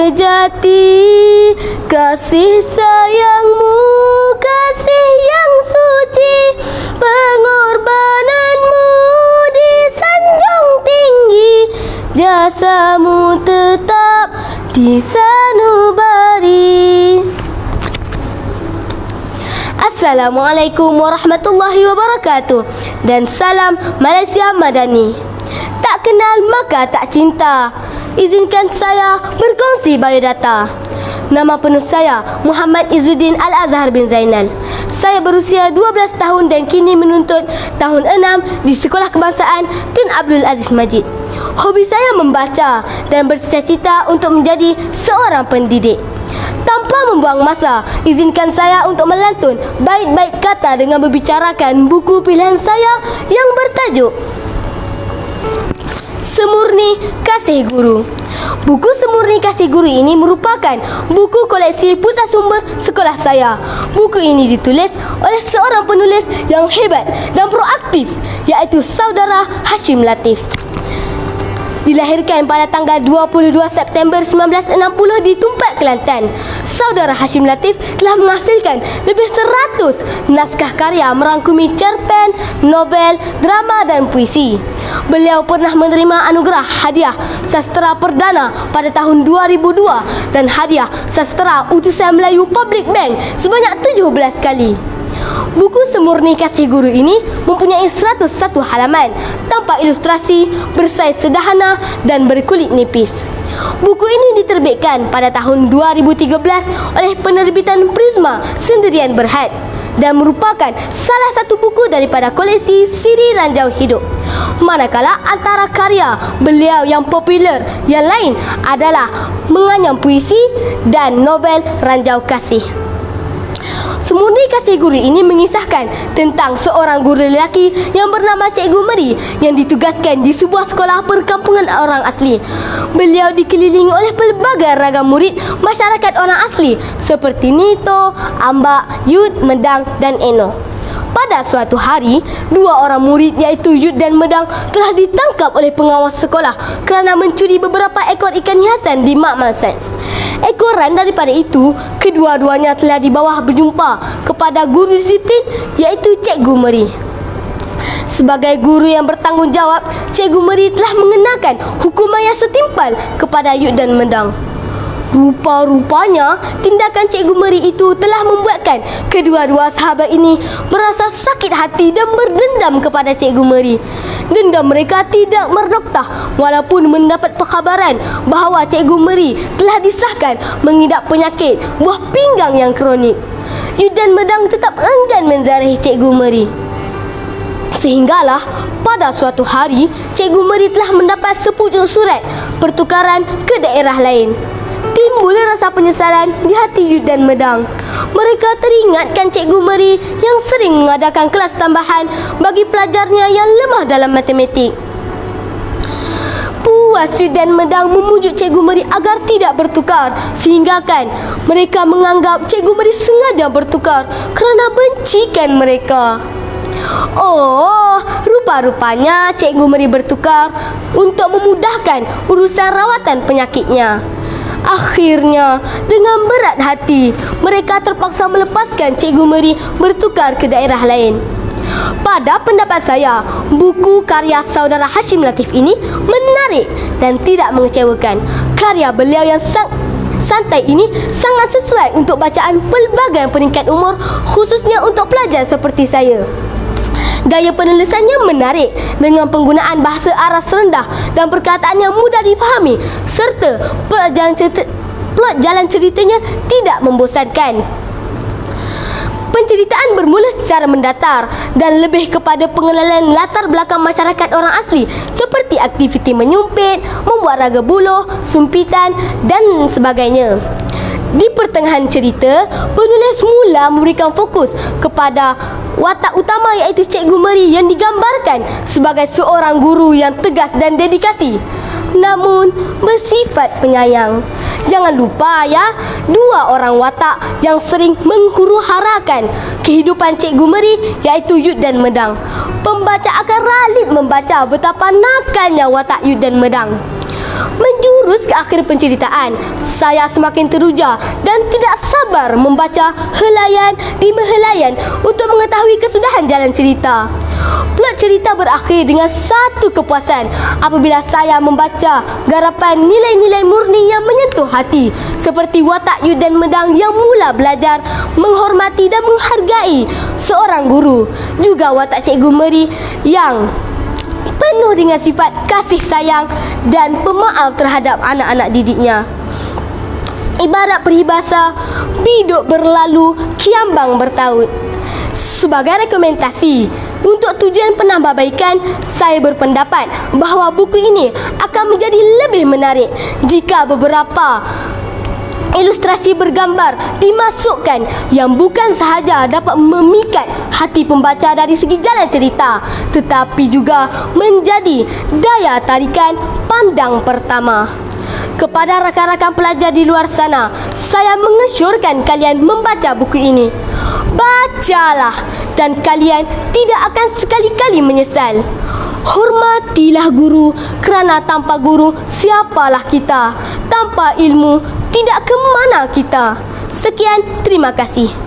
sejati, kasih sayangmu, kasih yang suci, pengorbananmu disanjung tinggi, jasamu tetap di sanubari. Assalamualaikum warahmatullahi wabarakatuh dan salam Malaysia Madani. Tak kenal maka tak cinta. Izinkan saya berkongsi biodata. Nama penuh saya Muhammad Izzuddin Al-Azhar bin Zainal. Saya berusia 12 tahun dan kini menuntut tahun 6 di Sekolah Kebangsaan Tun Abdul Aziz Majid. Hobi saya membaca dan bercita-cita untuk menjadi seorang pendidik. Tanpa membuang masa, izinkan saya untuk melantun bait-bait kata dengan membicarakan buku pilihan saya yang bertajuk Semurni Kasih Guru. Buku Semurni Kasih Guru ini merupakan buku koleksi pusat sumber sekolah saya. Buku ini ditulis oleh seorang penulis yang hebat dan proaktif, iaitu Saudara Hashim Latif. Dilahirkan pada tanggal 22 September 1960 di Tumpat, Kelantan. Saudara Hashim Latif telah menghasilkan lebih 100 naskah karya merangkumi cerpen, novel, drama dan puisi. Beliau pernah menerima anugerah Hadiah Sastera Perdana pada tahun 2002 dan Hadiah Sastera Utusan Melayu Public Bank sebanyak 17 kali. Buku Semurni Kasih Guru ini mempunyai 101 halaman tanpa ilustrasi, bersaiz sederhana dan berkulit nipis. Buku ini diterbitkan pada tahun 2013 oleh penerbitan Prisma Sendirian Berhad dan merupakan salah satu buku daripada koleksi Siri Ranjau Hidup. Manakala antara karya beliau yang popular yang lain adalah Menganyam Puisi dan novel Ranjau Kasih. Semurni Kasih Guru ini mengisahkan tentang seorang guru lelaki yang bernama Cikgu Meri yang ditugaskan di sebuah sekolah perkampungan orang asli. Beliau dikelilingi oleh pelbagai ragam murid masyarakat orang asli seperti Nito, Ambak, Yud, Medang dan Eno. Pada suatu hari, dua orang murid iaitu Yud dan Medang telah ditangkap oleh pengawas sekolah kerana mencuri beberapa ekor ikan hiasan di makmal sains. Ekoran daripada itu, kedua-duanya telah dibawa berjumpa kepada guru disiplin iaitu Cikgu Meri. Sebagai guru yang bertanggungjawab, Cikgu Meri telah mengenakan hukuman yang setimpal kepada Yud dan Medang. Rupa-rupanya tindakan Cikgu Meri itu telah membuatkan kedua-dua sahabat ini merasa sakit hati dan berdendam kepada Cikgu Meri. Dendam mereka tidak mernoktah walaupun mendapat perkhabaran bahawa Cikgu Meri telah disahkan mengidap penyakit buah pinggang yang kronik. Yud dan Medang tetap enggan menziarahi Cikgu Meri. Sehinggalah pada suatu hari, Cikgu Meri telah mendapat sepucuk surat pertukaran ke daerah lain. Timbul rasa penyesalan di hati Yud dan Medang. Mereka teringatkan Cikgu Meri yang sering mengadakan kelas tambahan bagi pelajarnya yang lemah dalam matematik. Puas Yud dan Medang memujuk Cikgu Meri agar tidak bertukar, sehinggakan mereka menganggap Cikgu Meri sengaja bertukar kerana bencikan mereka. Oh, rupa-rupanya Cikgu Meri bertukar untuk memudahkan urusan rawatan penyakitnya. Akhirnya, dengan berat hati, mereka terpaksa melepaskan Cikgu Meri bertukar ke daerah lain. Pada pendapat saya, buku karya Saudara Hashim Latif ini menarik dan tidak mengecewakan. Karya beliau yang santai ini sangat sesuai untuk bacaan pelbagai peringkat umur, khususnya untuk pelajar seperti saya. Gaya penulisannya menarik dengan penggunaan bahasa aras rendah dan perkataan yang mudah difahami serta plot jalan ceritanya tidak membosankan. Penceritaan bermula secara mendatar dan lebih kepada pengenalan latar belakang masyarakat orang asli seperti aktiviti menyumpit, membuat raga buluh, sumpitan dan sebagainya. Di pertengahan cerita, penulis mula memberikan fokus kepada watak utama iaitu Cikgu Meri yang digambarkan sebagai seorang guru yang tegas dan dedikasi, namun bersifat penyayang. Jangan lupa ya, dua orang watak yang sering menghuru-harakan kehidupan Cikgu Meri iaitu Yud dan Medang. Pembaca akan ralik membaca betapa nakalnya watak Yud dan Medang. Menjurus ke akhir penceritaan, saya semakin teruja dan tidak sabar membaca helaian demi helaian untuk mengetahui kesudahan jalan cerita. Plot cerita berakhir dengan satu kepuasan apabila saya membaca garapan nilai-nilai murni yang menyentuh hati, seperti watak Yu dan Medang yang mula belajar menghormati dan menghargai seorang guru, juga watak Cikgu Meri yang penuh dengan sifat kasih sayang dan pemaaf terhadap anak-anak didiknya. Ibarat peribahasa, biduk berlalu, kiambang bertaut. Sebagai rekomendasi untuk tujuan penambahbaikan, saya berpendapat bahawa buku ini akan menjadi lebih menarik jika beberapa ilustrasi bergambar dimasukkan yang bukan sahaja dapat memikat hati pembaca dari segi jalan cerita, tetapi juga menjadi daya tarikan pandang pertama. Kepada rakan-rakan pelajar di luar sana, saya mengesyorkan kalian membaca buku ini. Bacalah dan kalian tidak akan sekali-kali menyesal. Hormatilah guru, kerana tanpa guru siapalah kita? Tanpa ilmu tidak ke mana kita. Sekian, terima kasih.